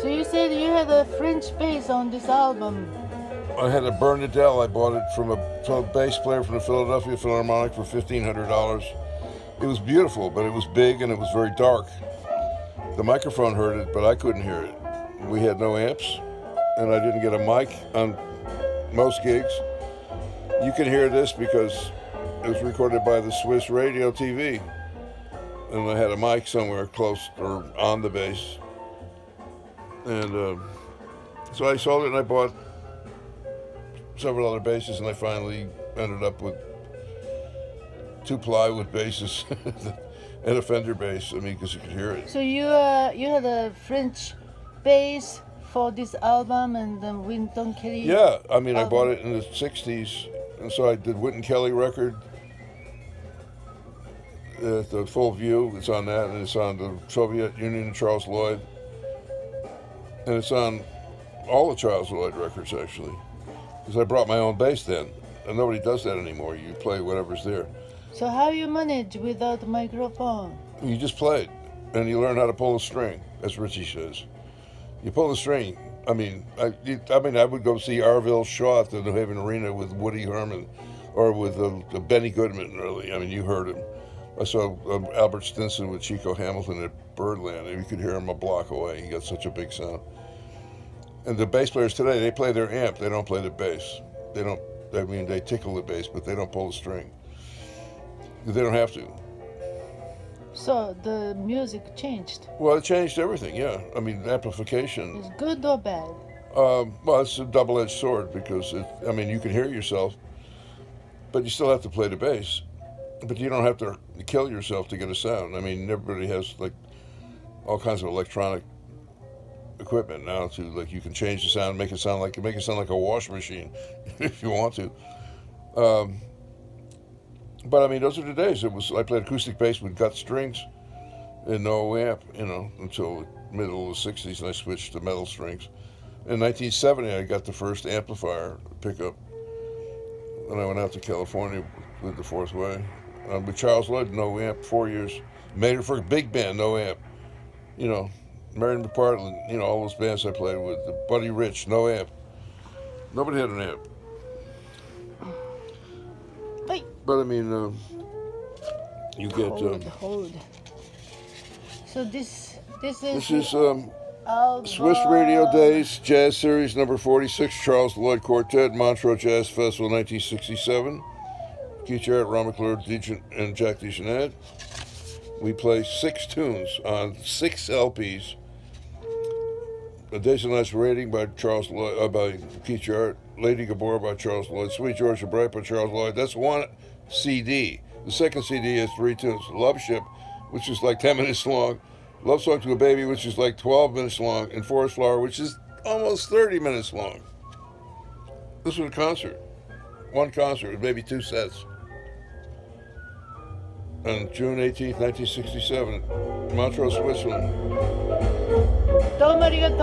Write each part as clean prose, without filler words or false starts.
So you said you had a French bass on this album. I had a Bernadelle. I bought it from a bass player from the Philadelphia Philharmonic for $1,500. It was beautiful, but it was big and it was very dark. The microphone heard it, but I couldn't hear it. We had no amps, and I didn't get a mic on most gigs. You can hear this because it was recorded by the Swiss Radio TV, and I had a mic somewhere close or on the bass. And so I sold it, and I bought several other basses, and I finally ended up with 2 plywood basses and a Fender bass. I mean, because you could hear it. So you had a French bass for this album and the Wynton Kelly. Yeah, I mean, album. I bought it in the '60s, and so I did Wynton Kelly record. The Full View, it's on that, and it's on the Soviet Union and Charles Lloyd, and it's on all the Charles Lloyd records actually. Because I brought my own bass then, and nobody does that anymore. You play whatever's there. So how you manage without a microphone? You just play it, and you learn how to pull a string, as Richie says. You pull the string. I mean, I would go see Arville Shaw at the New Haven Arena with Woody Herman, or with Benny Goodman. Really, I mean, you heard him. I saw Albert Stinson with Chico Hamilton at Birdland, and you could hear him a block away. He got such a big sound. And the bass players today, they play their amp. They don't play the bass. They don't. I mean, they tickle the bass, but they don't pull the string. They don't have to. So the music changed. Well, it changed everything. Yeah, I mean, amplification. Is good or bad? Well, it's a double-edged sword because I mean, you can hear yourself, but you still have to play the bass. But you don't have to kill yourself to get a sound. I mean, everybody has like all kinds of electronic equipment now to like you can change the sound, make it sound like a wash machine if you want to. But I mean, those are the days. I played acoustic bass with gut strings and no amp, until the middle of the '60s, and I switched to metal strings. In 1970, I got the first amplifier pickup, and I went out to California with the Fourth Way. With Charles Lloyd, no amp, 4 years. Made it for a big band, no amp. Marion McPartland, all those bands I played with. Buddy Rich, no amp. Nobody had an amp. Wait. But I mean, you get. Hold. So this is. This is Swiss Radio Days Jazz Series number 46. Charles Lloyd Quartet, Montreux Jazz Festival, 1967. Keith Jarrett, Ron McClure, and Jack DeJohnette. We play 6 tunes on 6 LPs. A Days and Nights Rating by Charles Lloyd, by Keith Jarrett. Lady Gabor by Charles Lloyd. Sweet Georgia Bright by Charles Lloyd. That's 1 CD. The second CD has 3 tunes. Love Ship, which is like 10 minutes long. Love Song to a Baby, which is like 12 minutes long. And Forest Flower, which is almost 30 minutes long. This was a concert. 1 concert, maybe 2 sets. On June 18th, 1967, Montreux, Switzerland. どうもありがとう。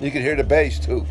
You can hear the bass too.